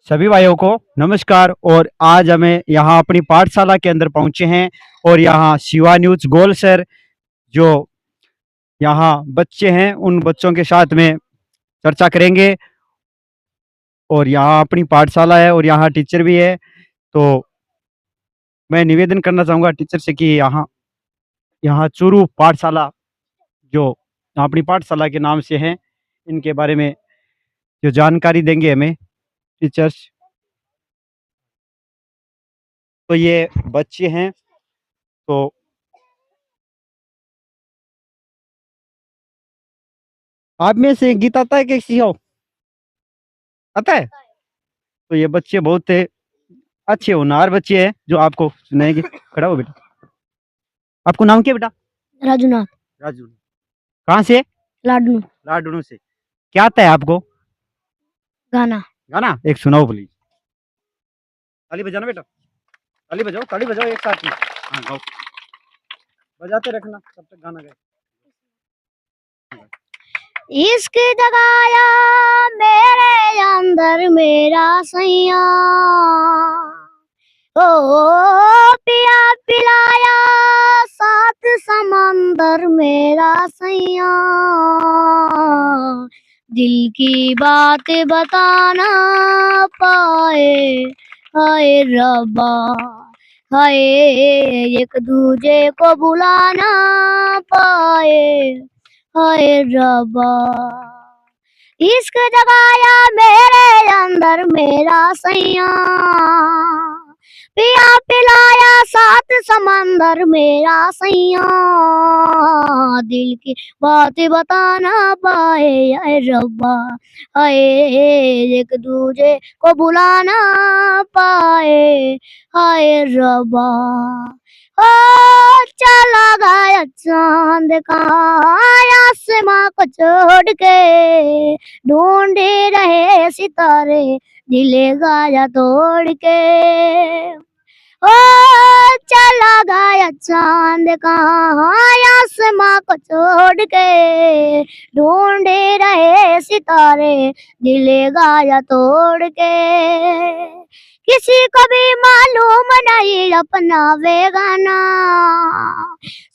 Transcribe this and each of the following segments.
सभी भाइयों को नमस्कार। और आज हमें यहाँ अपनी पाठशाला के अंदर पहुंचे हैं और यहाँ शिवा न्यूज गोल सर जो यहाँ बच्चे हैं उन बच्चों के साथ में चर्चा करेंगे। और यहाँ अपनी पाठशाला है और यहाँ टीचर भी है, तो मैं निवेदन करना चाहूँगा टीचर से कि यहाँ यहाँ चूरू पाठशाला जो अपनी पाठशाला के नाम से है, इनके बारे में जो जानकारी देंगे हमें टीचर्स। तो ये बच्चे हैं, तो आप में से गीत आता है किसी हो? आता है? तो ये बच्चे बहुत अच्छे होनहार बच्चे हैं जो आपको सुनाएंगे। खड़ा हो बेटा। आपको नाम क्या बेटा? राजूनाथ। राजू। कहाँ से? लाडनू। लाडनू से। क्या आता है आपको? गाना। गाना एक सुनाओ प्लीज। ताली बजाना बेटा, ताली बजाओ, ताली बजाओ एक साथ में। हाँ गाओ, बजाते रखना तब तक गाना गाए। इश्क जगाया मेरे अंदर मेरा सैया, ओ पिया पिलाया सात समंदर मेरा सैया, दिल की बात बताना पाए हाय रब्बा, हाय एक दूजे को बुलाना पाए हाय रब्बा। इश्क जगाया मेरे अंदर मेरा सैया, पिया पिलाया सात समंदर मेरा सैया, दिल की बात बताना पाए हाय रब्बा, हाय एक दूजे को बुलाना पाए हाय रब्बा। ओ चला गया चांद का आसमां को छोड़ के, ढूंढे रहे सितारे दिले गाया तोड़ के, ओ चला गया चांद का आसमां को छोड़ के, ढूंढे रहे सितारे दिले गाया तोड़ के, किसी को भी मालूम नहीं अपना बेगाना,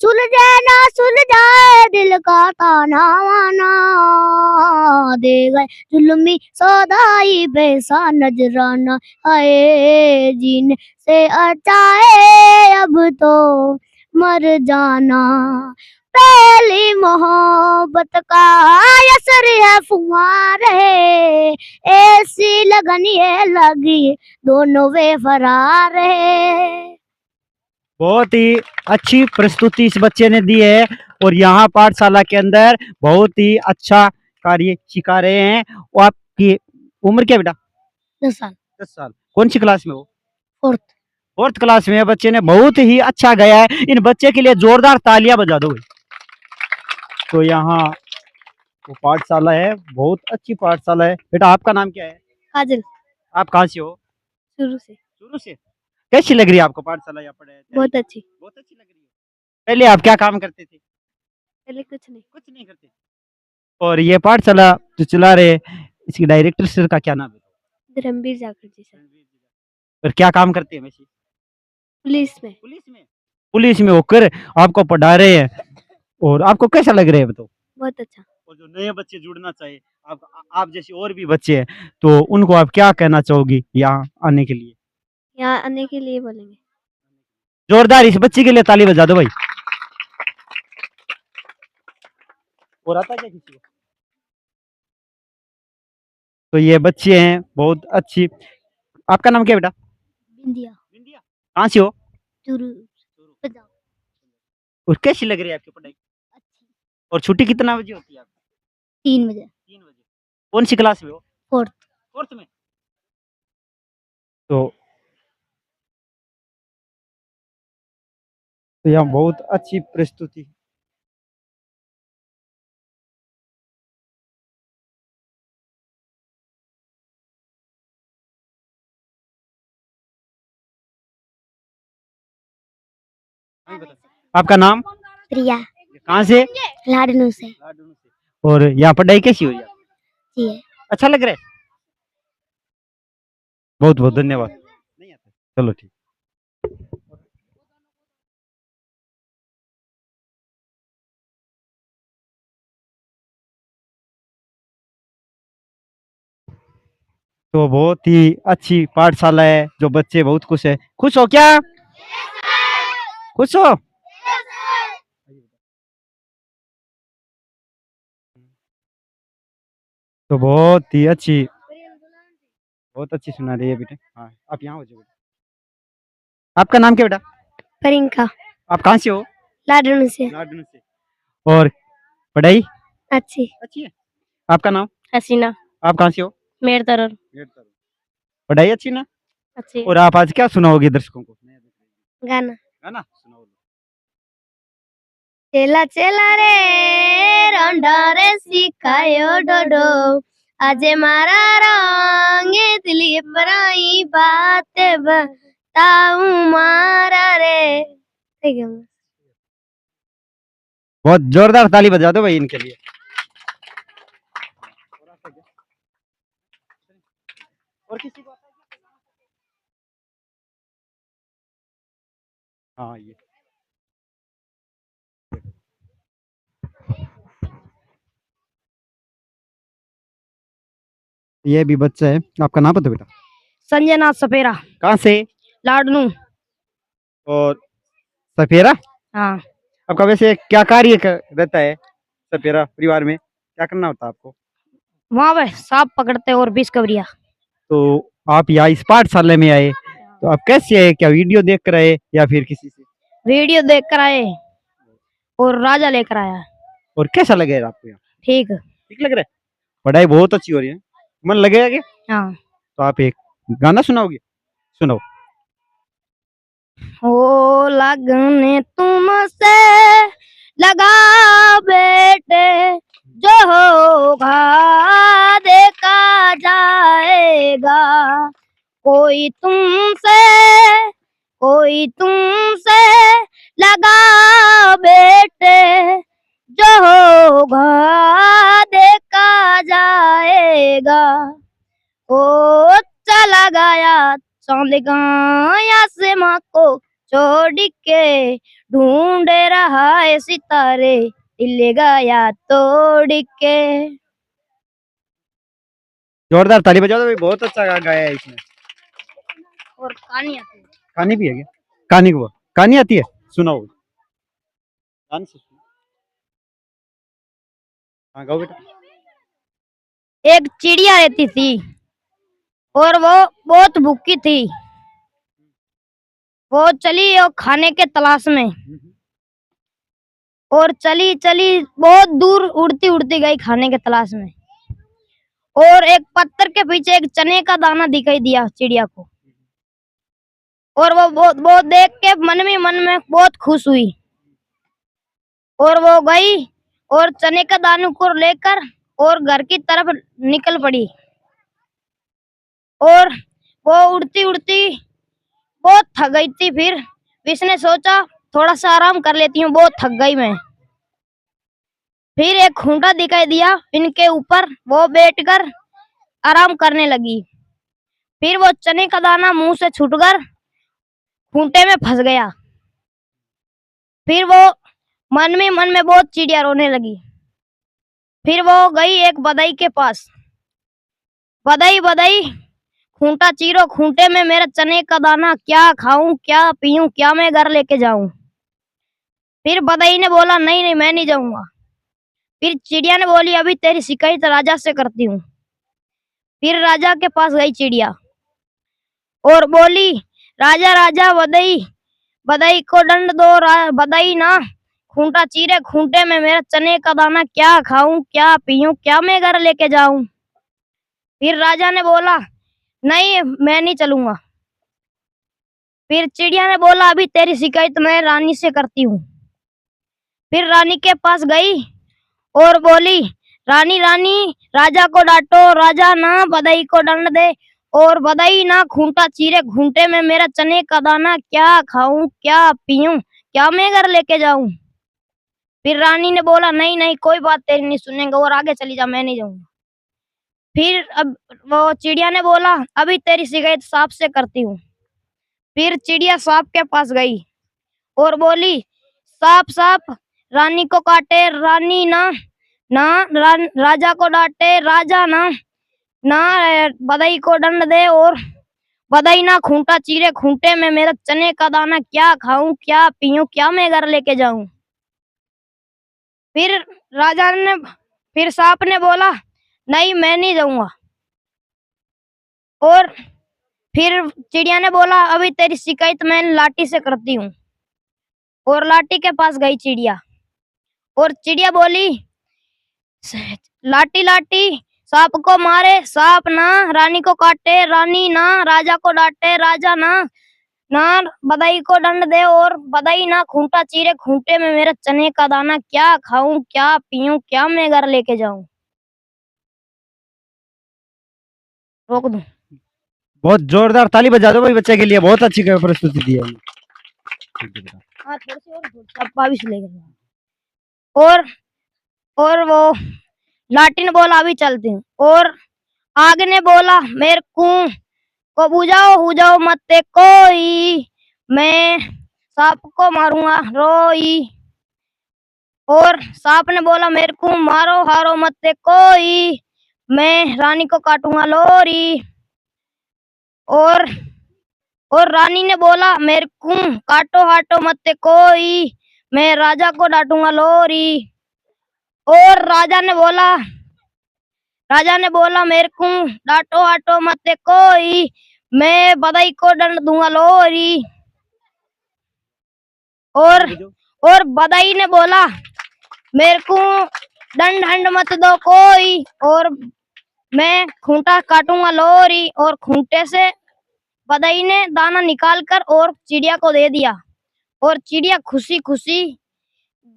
सुलझे ना सुलझाए दिल का ताना वाना, दे गए जुल्मी सौदाई बेसा नजराना, हाय जीने से अच्छा है अब तो मर जाना, पहली मोहब्बत का असर है फुमार है, ऐसी लगन ये लगी दोनों वे फरार है। बहुत ही अच्छी प्रस्तुति इस बच्चे ने दी है और यहाँ पाठशाला के अंदर बहुत ही अच्छा कार्य सिखा रहे हैं। और आपकी उम्र क्या बेटा? 10 साल। 10 साल। कौन सी क्लास में हो? फोर्थ। फोर्थ क्लास में है। बच्चे ने बहुत ही अच्छा गाया है। इन बच्चे के लिए जोरदार तालियां बजा दो। तो यहाँ वो पाठशाला है, बहुत अच्छी पाठशाला है। बेटा आपका नाम क्या है? काजल। आप कहाँ से हो? शुरू से। शुरू से। कैसी लग रही है आपको पाठशाला? यहाँ पढ़े बहुत अच्छी। बहुत अच्छी लग रही है। पहले आप क्या काम करते थे? पहले कुछ नहीं। कुछ नहीं करते। और ये पाठशाला जो चला रहे, इसकी डायरेक्टर सर का क्या नाम है? धर्मवीर जाखड़ जी सर। और क्या काम करते हैं वैसे? पुलिस में। पुलिस में। पुलिस में होकर आपको पढ़ा रहे हैं और आपको कैसा लग रहा है बताओ? बहुत अच्छा। और जो नए बच्चे जुड़ना चाहिए, आप जैसे और भी बच्चे हैं, तो उनको आप क्या कहना चाहोगी यहाँ आने के लिए? यहाँ आने के लिए बोलेंगे जोरदार इस बच्चे के लिए ताली बजा दो भाई। और आता क्या किसी को? तो ये बच्चे हैं बहुत अच्छी। आपका नाम क्या है बेटा? बिंदिया। बिंदिया। कहाँ से हो? चुरू। और कैसी लग रही है आपकी पढ़ाई? अच्छी। और छुट्टी कितना बजे होती है आपकी? 3 बजे। 3 बजे। कौन सी क्लास में हो? फोर्थ। फोर्थ में। तो यहाँ बहुत अच्छी प्रस्तुति। आपका नाम? प्रिया। कहाँ से? लाडनू से। और यहाँ पढ़ाई कैसी हो रही है? जी है। अच्छा लग रहा है? बहुत बहुत धन्यवाद। नहीं आता? चलो ठीक। तो बहुत ही अच्छी पाठशाला है, जो बच्चे बहुत खुश है। खुश हो क्या? खुश हो? तो बहुत अच्छी सुना रही है बेटे। हाँ, आप यहाँ हो जाओ बेटा। आपका नाम क्या बेटा? परिंका आप कहाँ से हो? लाडनू से लाडनू से। और पढ़ाई अच्छी अच्छी है? आपका नाम? हसीना आप कहाँ से हो? मेर तरर पढ़ाई अच्छी ना? अच्छी और आप आज क्या सुनाओगे दर्शकों को? गाना गाना सुनाओ। चेला चेला रे रोंडा रे सिखायो डोडो आजे मारा रंगे दिली पराई बात बताऊं मारा रे ठीक है बहुत जोरदार ताली बजा दो भाई इनके लिए। और किसी को? हाँ ये भी बच्चा है। आपका नाम बताओ बेटा। संजय नाथ सपेरा कहाँ से? लाडनू और सफेरा? हाँ आपका वैसे क्या कार्य रहता है सफेरा परिवार में? क्या करना होता है आपको? वहाँ पे सांप पकड़ते और 20 कवरिया तो आप यहाँ इस पाठशाला में आए, तो आप कैसे आए? क्या वीडियो देख कर आए या फिर किसी से? वीडियो देख कर आए और राजा लेकर आया और कैसा लगे आपको यहाँ? ठीक ठीक लग रहा है? पढ़ाई बहुत अच्छी हो रही है, मन लगेगा क्या? हाँ तो आप एक गाना सुनाओगे? सुनाओ। ओ लगने तुमसे लगा बेटे जो होगा देखा जाएगा कोई तुमसे लगा बेटे जो होगा देखा जाएगा ओ चला गया चांद गाया से माँ को छोड़ के ढूंढ रहा है सितारे दिल गया तोड़ के जोरदार ताली बजाओ तो भाई, बहुत अच्छा गाया है इसने। और कहानी आती है कहानी भी है क्या? कहानी को कहानी आती है? सुनाओ। गान से सुनाओ। हाँ गाओ बेटा। एक चिड़िया रहती थी और वो बहुत भूखी थी वो चली और खाने के तलाश में और चली चली बहुत दूर उड़ती उड़ती गई खाने के तलाश में और एक पत्थर के पीछे एक चने का दाना दिखाई दिया चिड़िया को और वो बहुत देख के मन में बहुत खुश हुई और वो गई और चने का दाना को लेकर और घर की तरफ निकल पड़ी और वो उड़ती उड़ती बहुत थक गई थी फिर इसने सोचा थोड़ा सा आराम कर लेती हूँ बहुत थक गई मैं फिर एक खूंटा दिखाई दिया इनके ऊपर वो बैठकर आराम करने लगी फिर वो चने का दाना मुंह से छूटकर खूंटे में फंस गया फिर वो मन में बहुत चिड़िया रोने लगी फिर वो गई एक बदाई के पास बदाई बदाई खूंटा चीरो खूंटे में मेरा चने का दाना क्या खाऊं क्या पीऊं क्या मैं घर लेके जाऊं फिर बदाई ने बोला नहीं नहीं मैं नहीं जाऊंगा फिर चिड़िया ने बोली अभी तेरी शिकायत राजा से करती हूँ फिर राजा के पास गई चिड़िया और बोली राजा राजा बदाई बदाई को दंड दो बदाई ना खूंटा चीरे खूंटे में मेरा चने का दाना क्या खाऊं क्या पीऊं क्या मैं घर लेके जाऊं फिर राजा ने बोला नहीं मैं नहीं चलूंगा फिर चिड़िया ने बोला अभी तेरी शिकायत मैं रानी से करती हूँ फिर रानी के पास गई और बोली रानी रानी राजा को डांटो राजा ना बदाई को दंड दे और बदाई ना खूंटा चीरे खूंटे में मेरा चने का दाना क्या खाऊं क्या पीऊं क्या मैं घर लेके जाऊं फिर रानी ने बोला नहीं नहीं कोई बात तेरी नहीं सुनेंगे और आगे चली जा मैं नहीं जाऊंगा फिर अब वो चिड़िया ने बोला अभी तेरी शिकायत सांप से करती हूँ। फिर चिड़िया सांप के पास गई और बोली सांप सांप रानी को काटे रानी ना ना राजा को डांटे राजा ना ना बधाई को दंड दे और बधाई ना खूंटा चीरे खूंटे में मेरा चने का दाना क्या खाऊं क्या पीऊं क्या मैं घर लेके जाऊं। फिर राजा ने फिर सांप ने बोला नहीं मैं नहीं जाऊंगा। और फिर चिड़िया ने बोला अभी तेरी शिकायत मैं लाठी से करती हूँ। और लाठी के पास गई चिड़िया और चिड़िया बोली लाठी लाठी सांप को मारे सांप ना रानी को काटे रानी ना राजा को डांटे राजा ना ना बधाई को दंड दे और बधाई ना खूंटा चीरे खूंटे में मेरा चने का दाना क्या खाऊं क्या पीऊं क्या मैं घर लेके जाऊं। रोक दूं? बहुत जोरदार ताली बजा दो भाई बच्चे के लिए, बहुत अच्छी प्रस्तुति दी है। हाँ थोड़ी सी और चप्पा भी लेकर और वो लाठी ने बोला अभी चलती हूँ। और आगे ने बोला मेरे को बुझाओ मत कोई मैं सांप को मारूंगा रोई। और सांप ने बोला मेरे को मारो हारो मत कोई मैं रानी को काटूंगा लोरी। और रानी ने बोला मेरे को काटो हाटो मत कोई मैं राजा को डांटूंगा लोरी। और राजा ने बोला मेरे को डांटो हाटो मत कोई मैं बधाई को दंड दूंगा लोरी। और बधाई ने बोला मेरे को दंड मत दो कोई और मैं खूंटा काटूंगा लोरी। और खूंटे से बधाई ने दाना निकाल कर और चिड़िया को दे दिया और चिड़िया खुशी खुशी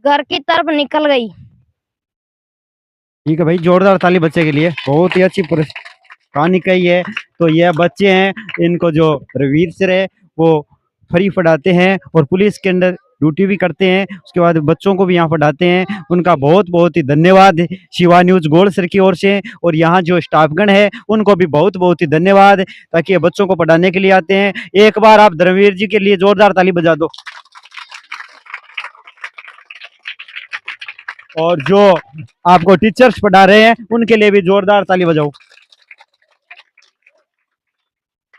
घर की तरफ निकल गई। ठीक है भाई, जोरदार ताली बच्चे के लिए, बहुत ही अच्छी कहानी कही है। तो ये बच्चे हैं, इनको जो रवीर सर है वो फ्री पढ़ाते हैं और पुलिस के अंदर ड्यूटी भी करते हैं, उसके बाद बच्चों को भी यहाँ पढ़ाते हैं। उनका बहुत बहुत ही धन्यवाद शिवा न्यूज़ गोल्ड सर की ओर से, और यहाँ जो स्टाफगण है उनको भी बहुत बहुत ही धन्यवाद, ताकि ये बच्चों को पढ़ाने के लिए आते हैं। एक बार आप धर्मवीर जी के लिए जोरदार ताली बजा दो। और जो आपको टीचर्स पढ़ा रहे हैं उनके लिए भी जोरदार ताली बजाओ।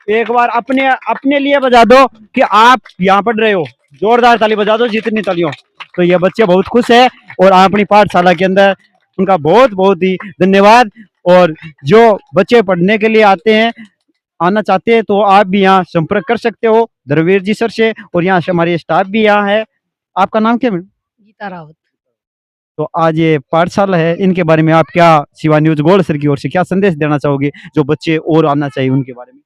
एक बार अपने लिए बजा दो कि आप यहाँ पढ़ रहे हो, जोरदार ताली बजा दो जितनी ताली हो। तो ये बच्चे बहुत खुश है और अपनी पाठशाला के अंदर उनका बहुत बहुत ही धन्यवाद। और जो बच्चे पढ़ने के लिए आते हैं, आना चाहते हैं, तो आप भी यहाँ संपर्क कर सकते हो धर्मवीर जी सर से। और यहाँ से हमारे स्टाफ भी यहाँ है। आपका नाम क्या मैडम? गीता रावत। तो आज ये पाठशाला है, इनके बारे में आप क्या शिवा न्यूज़ गोल्ड सर की ओर से क्या संदेश देना चाहोगे, जो बच्चे और आना चाहिए उनके बारे में?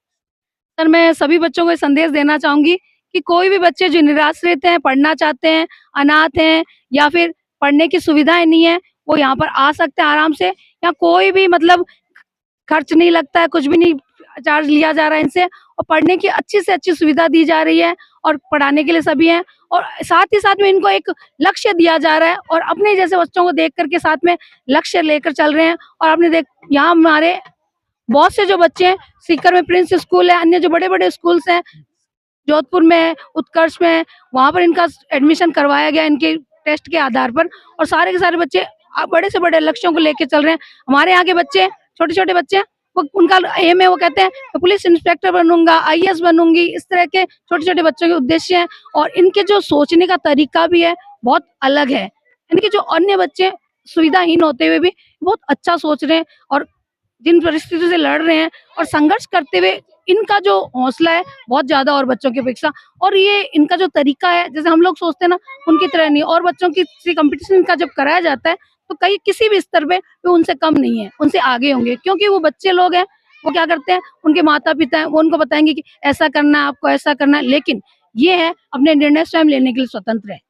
सर मैं सभी बच्चों को संदेश देना चाहूंगी कि कोई भी बच्चे जो निराश्रित हैं, पढ़ना चाहते हैं, अनाथ हैं या फिर पढ़ने की सुविधाएं नहीं है, वो यहाँ पर आ सकते हैं आराम से। यहाँ कोई भी मतलब खर्च नहीं लगता है, कुछ भी नहीं चार्ज लिया जा रहा है इनसे, और पढ़ने की अच्छी से अच्छी सुविधा दी जा रही है और पढ़ाने के लिए सभी हैं। और साथ ही साथ में इनको एक लक्ष्य दिया जा रहा है और अपने जैसे बच्चों को देख करके साथ में लक्ष्य लेकर चल रहे हैं। और आपने देख यहाँ हमारे बहुत से जो बच्चे हैं, सीकर में प्रिंस स्कूल है, अन्य जो बड़े बड़े स्कूल्स हैं, जोधपुर में है, उत्कर्ष में है, वहाँ पर इनका एडमिशन करवाया गया इनके टेस्ट के आधार पर। और सारे के सारे बच्चे बड़े से बड़े लक्ष्यों को लेके चल रहे हैं। हमारे यहाँ के बच्चे छोटे छोटे बच्चे, वो उनका एम है, वो कहते हैं मैं पुलिस इंस्पेक्टर बनूंगा, आईएएस बनूंगी, इस तरह के छोटे छोटे बच्चों के उद्देश्य हैं। और इनके जो सोचने का तरीका भी है बहुत अलग है। इनके जो अन्य बच्चे सुविधाहीन होते हुए भी बहुत अच्छा सोच रहे हैं और जिन परिस्थितियों से लड़ रहे हैं और संघर्ष करते हुए इनका जो हौसला है बहुत ज्यादा और बच्चों की अपेक्षा। और ये इनका जो तरीका है, जैसे हम लोग सोचते हैं ना, उनकी तरह नहीं। और बच्चों की कंपटीशन का जब कराया जाता है तो कहीं किसी भी स्तर पे वो उनसे कम नहीं है, उनसे आगे होंगे, क्योंकि वो बच्चे लोग हैं। वो क्या करते हैं, उनके माता पिता हैं, वो उनको बताएंगे कि ऐसा करना है, आपको ऐसा करना है। लेकिन ये है अपने निर्णय स्वयं लेने के लिए स्वतंत्र है।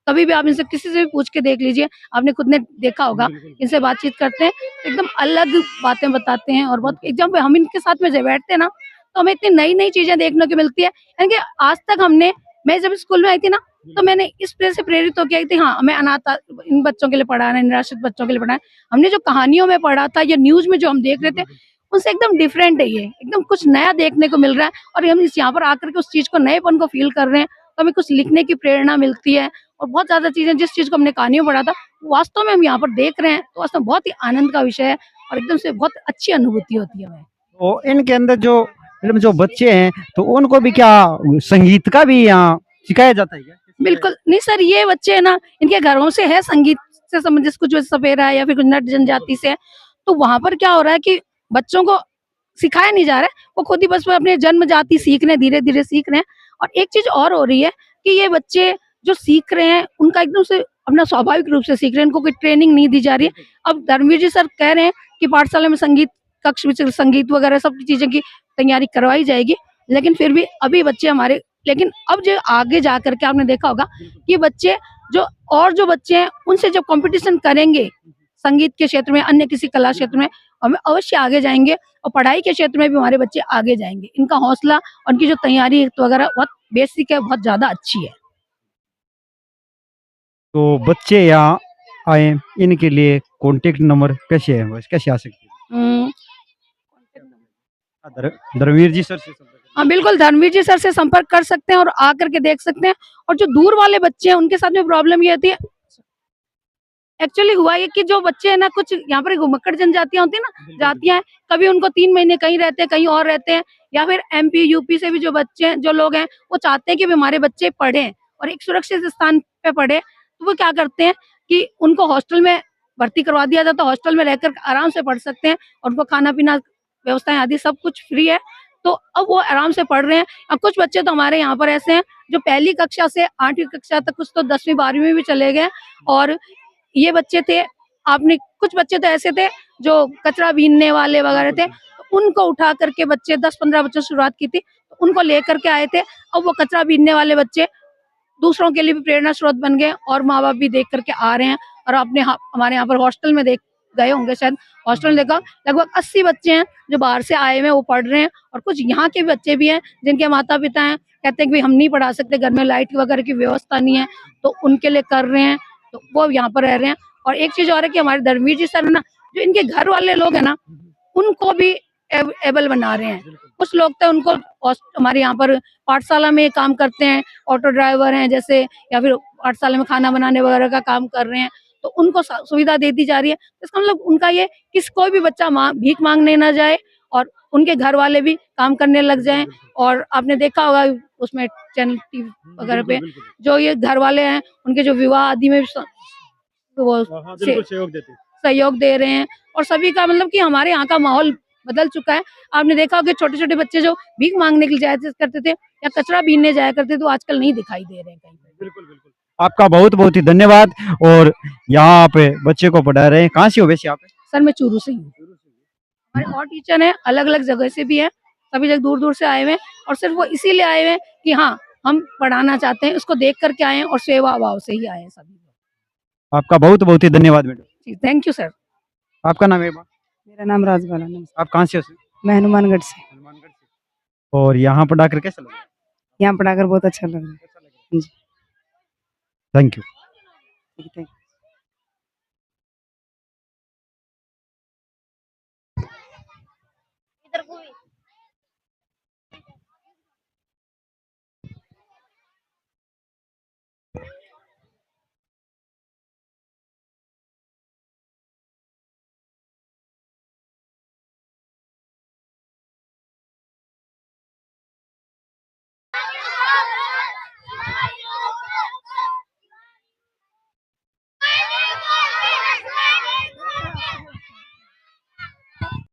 कभी भी आप इनसे किसी से भी पूछ के देख लीजिए, आपने खुद ने देखा होगा, इनसे बातचीत करते हैं एकदम अलग बातें बताते हैं। और बहुत जब हम इनके साथ में बैठते हैं ना, तो हमें इतनी नई नई चीजें देखने को मिलती है। यानी कि आज तक मैं जब स्कूल में आई थी ना, तो मैंने इस वजह से प्रेरित होकर आई थी, हाँ हमें अनाथ इन बच्चों के लिए पढ़ाना है, निराश्रित बच्चों के लिए पढ़ाना है। हमने जो कहानियों में पढ़ा था या न्यूज में जो हम देख रहे थे उनसे एकदम डिफरेंट है, ये एकदम कुछ नया देखने को मिल रहा है और हम इस यहाँ पर आकर के उस चीज को नएपन को फील कर रहे हैं, तो हमें कुछ लिखने की प्रेरणा मिलती है और बहुत ज्यादा चीजें जिस चीज को हमने कहानियों में पढ़ा था वो वास्तव में हम यहाँ पर देख रहे हैं, तो वास्तव में बहुत ही आनंद का विषय है और एकदम से बहुत अच्छी अनुभूति होती है हमें। तो इनके अंदर जो मतलब जो बच्चे हैं तो उनको भी क्या संगीत का भी यहाँ सिखाया जाता है क्या? बिल्कुल नहीं सर, ये बच्चे है ना, इनके घरों से है संगीत से संबंधित कुछ सपेरा है या फिर कुछ नट जनजाति से है, तो वहां पर क्या हो रहा है कि बच्चों को सिखाया नहीं जा रहा है, वो खुद ही बस वो अपने जन्म जाति सीख रहे हैं, धीरे धीरे सीख रहे हैं। और एक चीज और हो रही है कि ये बच्चे जो सीख रहे हैं उनका एकदम से अपना स्वाभाविक रूप से सीख रहे हैं, इनको कोई ट्रेनिंग नहीं दी जा रही है। अब धर्मवीर जी सर कह रहे हैं कि पाठशाला में संगीत कक्ष में संगीत वगैरह सब चीजें की तैयारी करवाई जाएगी, लेकिन फिर भी अभी बच्चे हमारे, लेकिन अब जो आगे जा करके आपने देखा होगा कि बच्चे जो बच्चे हैं उनसे जब कंपटीशन करेंगे संगीत के क्षेत्र में, अन्य किसी कला क्षेत्र में, हमें अवश्य आगे जाएंगे और पढ़ाई के क्षेत्र में भी हमारे बच्चे आगे जाएंगे। इनका हौसला और उनकी जो तैयारी वगैरह बहुत बेसिक है, बहुत ज्यादा अच्छी है। तो बच्चे यहाँ आए, इनके लिए कॉन्टेक्ट नंबर कैसे है, बस कैसे आ सकते हैं? हम्म, धर्मवीर जी सर से संपर्क करें। हाँ बिल्कुल, धर्मवीर जी सर से संपर्क कर सकते हैं और आकर के देख सकते हैं। और जो दूर वाले बच्चे हैं उनके साथ में प्रॉब्लम ये होती है, एक्चुअली हुआ ये कि जो बच्चे हैं ना, कुछ यहाँ पर घुमक्कड़ जनजातियां होती है ना, जातियां हैं, कभी उनको 3 महीने कहीं रहते हैं, कहीं और रहते हैं, या फिर एमपी यूपी से भी जो बच्चे हैं, जो लोग हैं, वो चाहते हैं कि हमारे बच्चे पढ़ें और एक सुरक्षित स्थान पे पढ़े, तो वो क्या करते हैं कि उनको हॉस्टल में भर्ती करवा दिया जाता है, हॉस्टल में रहकर आराम से पढ़ सकते हैं और उनको खाना पीना व्यवस्थाएं आदि सब कुछ फ्री है, तो अब वो आराम से पढ़ रहे हैं। और कुछ बच्चे तो हमारे यहाँ पर ऐसे हैं जो पहली कक्षा से 8वीं कक्षा तक, कुछ तो 10वीं 12वीं में भी चले गए। और ये बच्चे थे, आपने कुछ बच्चे तो ऐसे थे जो कचरा बीनने वाले वगैरह थे, तो उनको उठा करके बच्चे 10-15 बच्चों से शुरुआत की थी, तो उनको लेकर के आए थे। अब वो कचरा बीनने वाले बच्चे दूसरों के लिए भी प्रेरणा स्रोत बन गए और माँ बाप भी देख करके आ रहे हैं। और आपने हमारे यहाँ पर हॉस्टल में देख गए होंगे शायद, हॉस्टल में देखा लगभग 80 बच्चे हैं जो बाहर से आए हुए हैं, वो पढ़ रहे हैं। और कुछ यहाँ के बच्चे भी हैं जिनके माता पिता हैं, कहते हैं कि हम नहीं पढ़ा सकते, घर में लाइट वगैरह की व्यवस्था नहीं है, तो उनके लिए कर रहे हैं, तो वो यहाँ पर रह रहे हैं। और एक चीज और है कि हमारे धर्मवीर जी सर है ना, जो इनके घर वाले लोग है ना, उनको भी एबल बना रहे हैं। कुछ लोग तो उनको हमारे यहाँ पर पाठशाला में काम करते हैं, ऑटो ड्राइवर हैं जैसे, या फिर पाठशाला में खाना बनाने वगैरह का काम कर रहे हैं, तो उनको सुविधा दे दी जा रही है। तो इसका मतलब उनका ये कि कोई भी बच्चा भीख मांगने ना जाए और उनके घर वाले भी काम करने लग जाएं। और आपने देखा होगा उसमें चैनल टीवी वगैरह पे जो ये घर वाले हैं, उनके जो विवाह आदि में वो सहयोग दे रहे हैं। और सभी का मतलब कि हमारे यहाँ का माहौल बदल चुका है। आपने देखा होगा छोटे छोटे बच्चे जो भीख मांगने के लिए जाया करते थे या कचरा बीनने जाया करते थे, तो आजकल नहीं दिखाई दे रहे हैं कहीं पे। बिल्कुल बिल्कुल, आपका बहुत बहुत ही धन्यवाद। और यहाँ पे बच्चे को पढ़ा रहे हैं, कहाँ से हो वैसे आप? सर मैं चूरू से ही हूँ। हमारे और टीचर हैं अलग अलग जगह से भी हैं, सभी जगह दूर दूर से आए हुए हैं, और सिर्फ वो इसीलिए आए हुए हैं कि हाँ हम पढ़ाना चाहते हैं, उसको देख करके आए हैं और सेवा भाव से ही आए हैं सभी। आपका बहुत बहुत ही धन्यवाद मैडम। Thank you sir. आपका नाम है? मेरा नाम राजबाला है। आप कहाँ से हो? मैं हनुमानगढ़ से। हनुमानगढ़ से। और यहाँ पढ़ा कर कैसा लगा? यहाँ पढ़ाकर बहुत अच्छा लग रहा है जी। Thank you. Thank you. इधर कोई